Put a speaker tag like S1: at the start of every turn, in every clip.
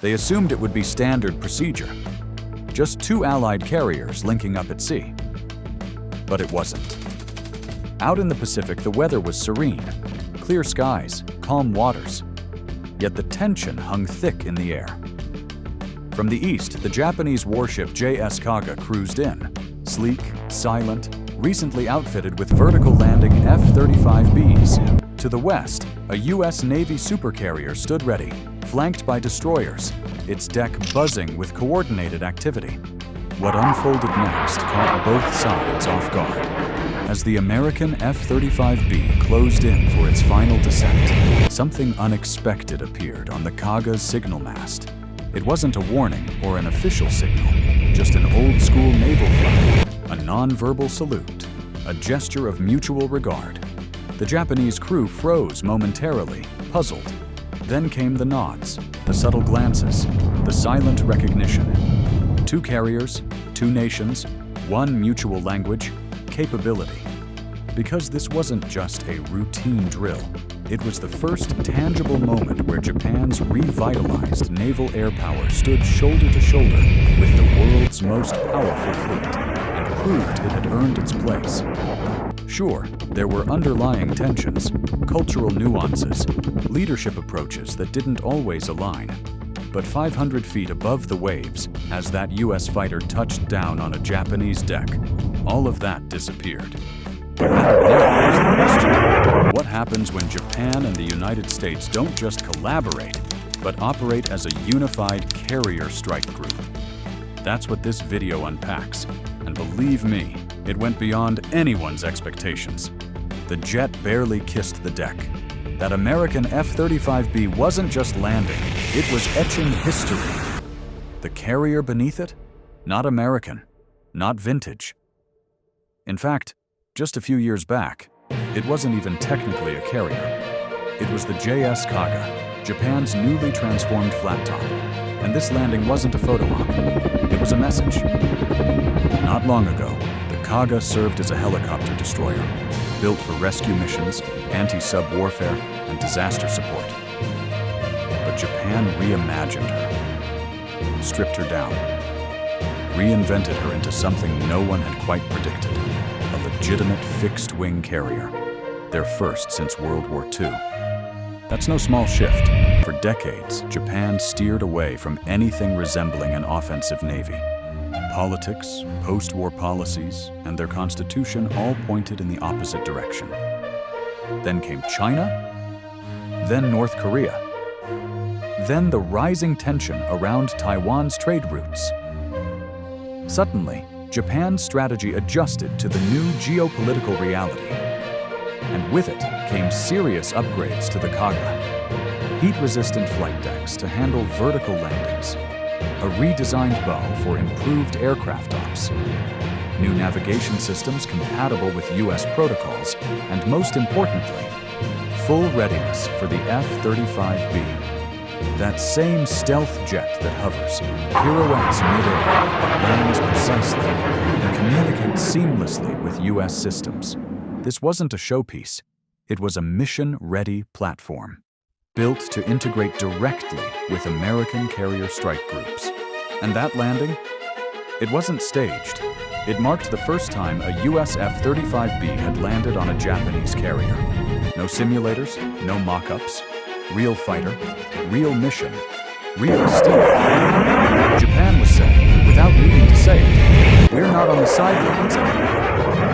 S1: They assumed it would be standard procedure, just two Allied carriers linking up at sea. But it wasn't. Out in the Pacific, the weather was serene, clear skies, calm waters. Yet the tension hung thick in the air. From the east, the Japanese warship JS Kaga cruised in, sleek, silent, recently outfitted with vertical landing F-35Bs. To the west, a U.S. Navy supercarrier stood ready, flanked by destroyers, its deck buzzing with coordinated activity. What unfolded next caught both sides off guard. As the American F-35B closed in for its final descent, something unexpected appeared on the Kaga's signal mast. It wasn't a warning or an official signal, just an old-school naval flag, a non-verbal salute, a gesture of mutual regard. The Japanese crew froze momentarily, puzzled. Then came the nods, the subtle glances, the silent recognition. Two carriers, two nations, one mutual language, capability. Because this wasn't just a routine drill, it was the first tangible moment where Japan's revitalized naval air power stood shoulder to shoulder with the world's most powerful fleet and proved it had earned its place. Sure, there were underlying tensions, cultural nuances, leadership approaches that didn't always align. But 500 feet above the waves, as that U.S. fighter touched down on a Japanese deck, all of that disappeared. But now is the question. What happens when Japan and the United States don't just collaborate, but operate as a unified carrier strike group? That's what this video unpacks. And believe me, it went beyond anyone's expectations. The jet barely kissed the deck. That American F-35B wasn't just landing, it was etching history. The carrier beneath it? Not American, not vintage. In fact, just a few years back, it wasn't even technically a carrier. It was the JS Kaga, Japan's newly transformed flat top. And this landing wasn't a photo op, it was a message. Not long ago, the Kaga served as a helicopter destroyer, built for rescue missions, anti-sub warfare, and disaster support. But Japan reimagined her, stripped her down, reinvented her into something no one had quite predicted, a legitimate fixed-wing carrier, their first since World War II. That's no small shift. For decades, Japan steered away from anything resembling an offensive navy. Politics, post-war policies, and their constitution all pointed in the opposite direction. Then came China, then North Korea, then the rising tension around Taiwan's trade routes. Suddenly, Japan's strategy adjusted to the new geopolitical reality. And with it came serious upgrades to the Kaga. Heat-resistant flight decks to handle vertical landings, a redesigned bow for improved aircraft ops, new navigation systems compatible with US protocols, and most importantly, full readiness for the F-35B. That same stealth jet that hovers, pirouettes mid-air, lands precisely, and communicates seamlessly with US systems. This wasn't a showpiece. It was a mission-ready platform, built to integrate directly with American carrier strike groups. And that landing? It wasn't staged. It marked the first time a US F-35B had landed on a Japanese carrier. No simulators, no mock-ups. Real fighter, real mission, real steel. Japan was saying, without needing to say it, we're not on the sidelines anymore.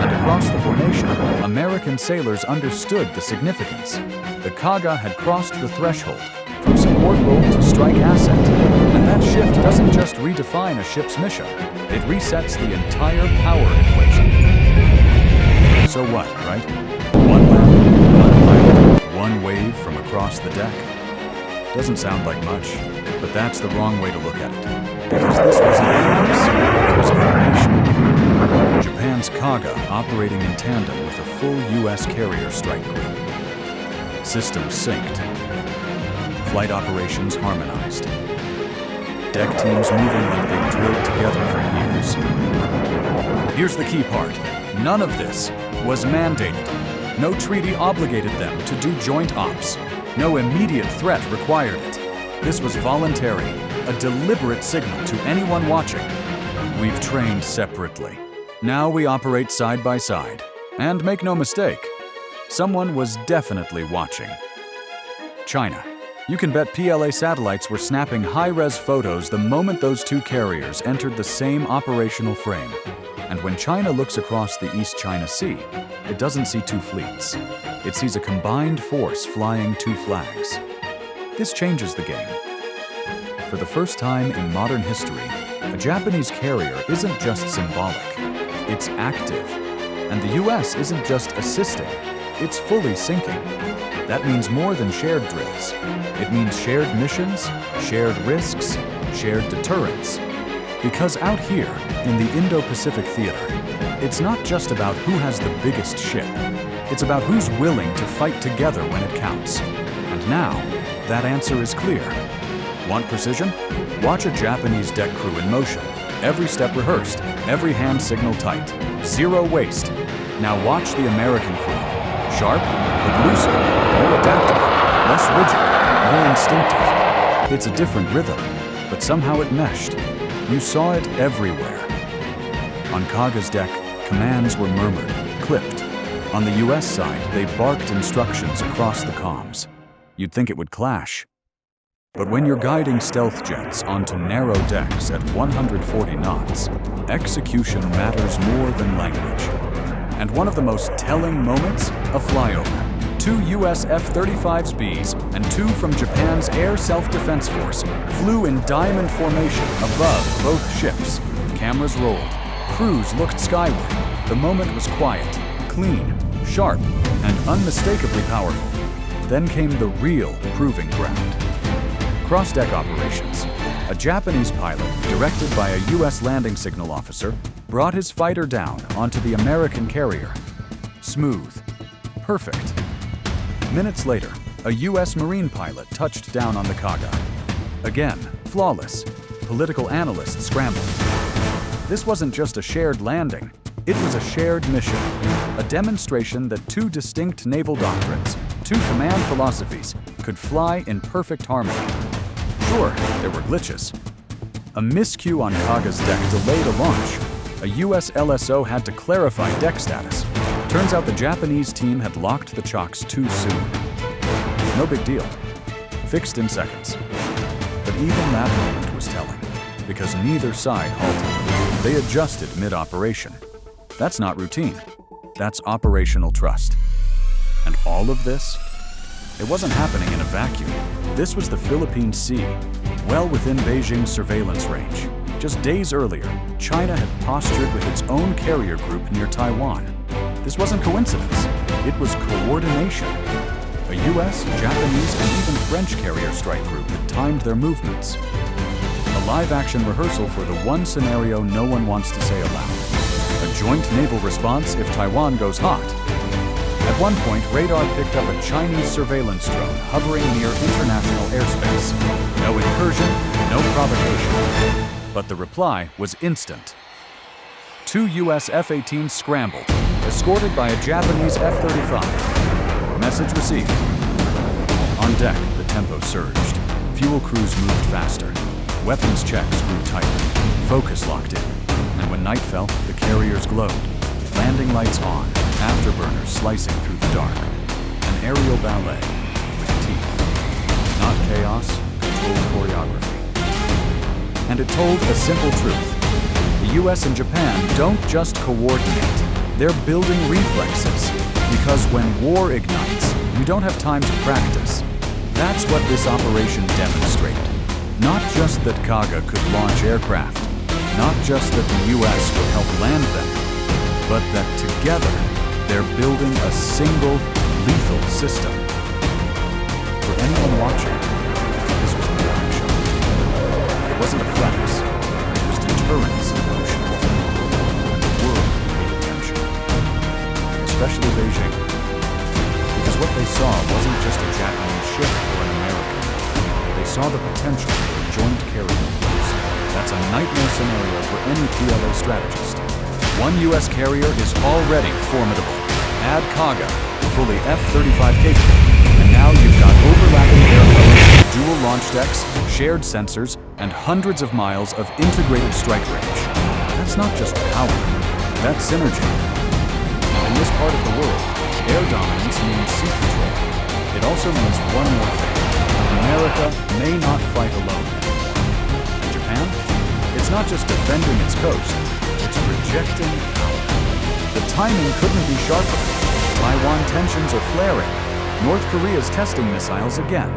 S1: And across the formation, American sailors understood the significance. The Kaga had crossed the threshold, from support role to strike asset. And that shift doesn't just redefine a ship's mission, it resets the entire power equation. So what, right? One landing, one pilot, one wave from across the deck. Doesn't sound like much, but that's the wrong way to look at it. Because this wasn't a force, it was a formation. Japan's Kaga operating in tandem with a full US carrier strike group. Systems synced. Flight operations harmonized. Deck teams moving like they've drilled together for years. Here's the key part. None of this was mandated. No treaty obligated them to do joint ops. No immediate threat required it. This was voluntary, a deliberate signal to anyone watching. We've trained separately. Now we operate side by side. And make no mistake, someone was definitely watching. China. You can bet PLA satellites were snapping high-res photos the moment those two carriers entered the same operational frame. And when China looks across the East China Sea, it doesn't see two fleets. It sees a combined force flying two flags. This changes the game. For the first time in modern history, a Japanese carrier isn't just symbolic, it's active. And the US isn't just assisting, it's fully sinking. That means more than shared drills. It means shared missions, shared risks, shared deterrence. Because out here, in the Indo-Pacific theater, it's not just about who has the biggest ship. It's about who's willing to fight together when it counts. And now, that answer is clear. Want precision? Watch a Japanese deck crew in motion. Every step rehearsed, every hand signal tight. Zero waste. Now watch the American crew. Sharp, but looser, more adaptable, less rigid, more instinctive. It's a different rhythm, but somehow it meshed. You saw it everywhere. On Kaga's deck, commands were murmured, clipped. On the US side, they barked instructions across the comms. You'd think it would clash. But when you're guiding stealth jets onto narrow decks at 140 knots, execution matters more than language. And one of the most telling moments, a flyover. 2 US F-35Bs and 2 from Japan's Air Self-Defense Force flew in diamond formation above both ships. Cameras rolled. Crews looked skyward. The moment was quiet, clean, sharp, and unmistakably powerful. Then came the real proving ground. Cross-deck operations. A Japanese pilot, directed by a US landing signal officer, brought his fighter down onto the American carrier. Smooth. Perfect. Minutes later, a US Marine pilot touched down on the Kaga. Again, flawless. Political analysts scrambled. This wasn't just a shared landing. It was a shared mission. A demonstration that two distinct naval doctrines, two command philosophies, could fly in perfect harmony. Sure, there were glitches. A miscue on Kaga's deck delayed a launch. A US LSO had to clarify deck status. Turns out the Japanese team had locked the chocks too soon. No big deal. Fixed in seconds. But even that moment was telling, because neither side halted. They adjusted mid-operation. That's not routine. That's operational trust. And all of this? It wasn't happening in a vacuum. This was the Philippine Sea, well within Beijing's surveillance range. Just days earlier, China had postured with its own carrier group near Taiwan. This wasn't coincidence. It was coordination. A US, Japanese, and even French carrier strike group had timed their movements. A live-action rehearsal for the one scenario no one wants to say aloud. A joint naval response if Taiwan goes hot. At one point, radar picked up a Chinese surveillance drone hovering near international airspace. No incursion, no provocation. But the reply was instant. 2 US F-18s scrambled, escorted by a Japanese F-35. Message received. On deck, the tempo surged. Fuel crews moved faster. Weapons checks grew tighter. Focus locked in. And when night fell, the carriers glowed. Landing lights on, afterburners slicing through the dark. An aerial ballet with teeth. Not chaos, controlled choreography. And it told a simple truth. The US and Japan don't just coordinate, they're building reflexes. Because when war ignites, you don't have time to practice. That's what this operation demonstrated. Not just that Kaga could launch aircraft, not just that the US would help land them, but that together, they're building a single, lethal system. For anyone watching, this was the action. It wasn't a flex, it was deterrence in motion. And the world paid attention. Especially Beijing. Because what they saw wasn't just a Japanese ship or an American. They saw the potential for a joint carrier force. That's a nightmare scenario for any PLA strategist. One US carrier is already formidable. Add Kaga, fully F-35 capable, and now you've got overlapping air cover dual launch decks, shared sensors, and hundreds of miles of integrated strike range. That's not just power, that's synergy. In this part of the world, air dominance means sea control. It also means one more thing. America may not fight alone. Japan? It's not just defending its coast, it's projecting power. The timing couldn't be sharper. Taiwan tensions are flaring. North Korea's testing missiles again.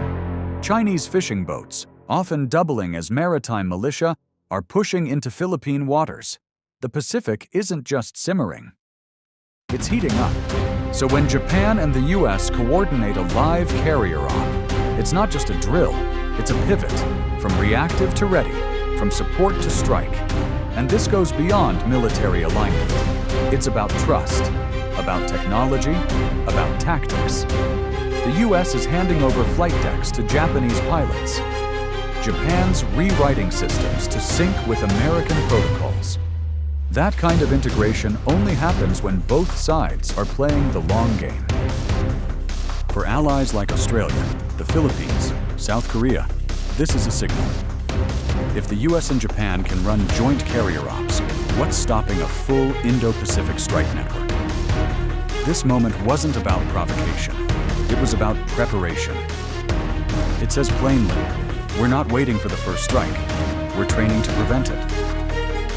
S1: Chinese fishing boats, often doubling as maritime militia, are pushing into Philippine waters. The Pacific isn't just simmering. It's heating up. So when Japan and the US coordinate a live carrier on, it's not just a drill, it's a pivot, from reactive to ready, from support to strike. And this goes beyond military alignment. It's about trust, about technology, about tactics. The US is handing over flight decks to Japanese pilots. Japan's rewriting systems to sync with American protocols. That kind of integration only happens when both sides are playing the long game. For allies like Australia, the Philippines, South Korea, this is a signal. If the US and Japan can run joint carrier ops, what's stopping a full Indo-Pacific strike network? This moment wasn't about provocation. It was about preparation. It says plainly, we're not waiting for the first strike. We're training to prevent it.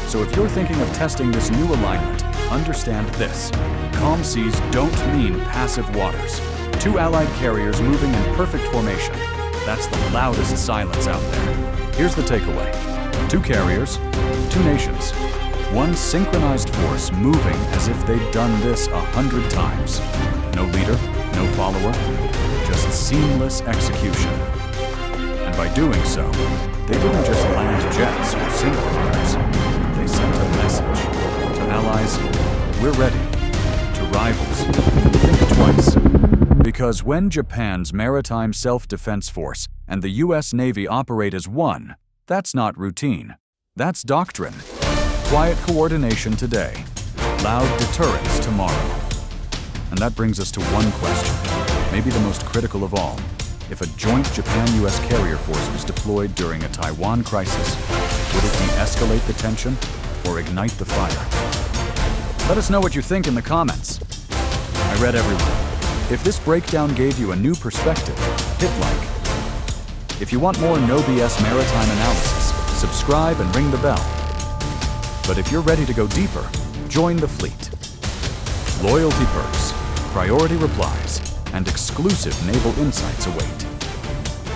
S1: So if you're thinking of testing this new alignment, understand this. Calm seas don't mean passive waters. Two allied carriers moving in perfect formation. That's the loudest silence out there. Here's the takeaway. Two carriers, two nations. One synchronized force moving as if they'd done this 100 times. No leader, no follower, just seamless execution. And by doing so, they didn't just land jets or synchronize. They sent a message to allies, we're ready. To rivals, think twice. Because when Japan's Maritime Self-Defense Force and the US Navy operate as one, that's not routine. That's doctrine. Quiet coordination today, loud deterrence tomorrow. And that brings us to one question, maybe the most critical of all. If a joint Japan-US carrier force was deployed during a Taiwan crisis, would it de-escalate the tension or ignite the fire? Let us know what you think in the comments. I read everyone. If this breakdown gave you a new perspective, hit like. If you want more no BS maritime analysis, subscribe and ring the bell. But if you're ready to go deeper, join the fleet. Loyalty perks, priority replies, and exclusive naval insights await.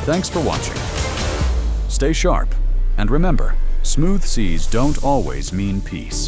S1: Thanks for watching. Stay sharp, and remember, smooth seas don't always mean peace.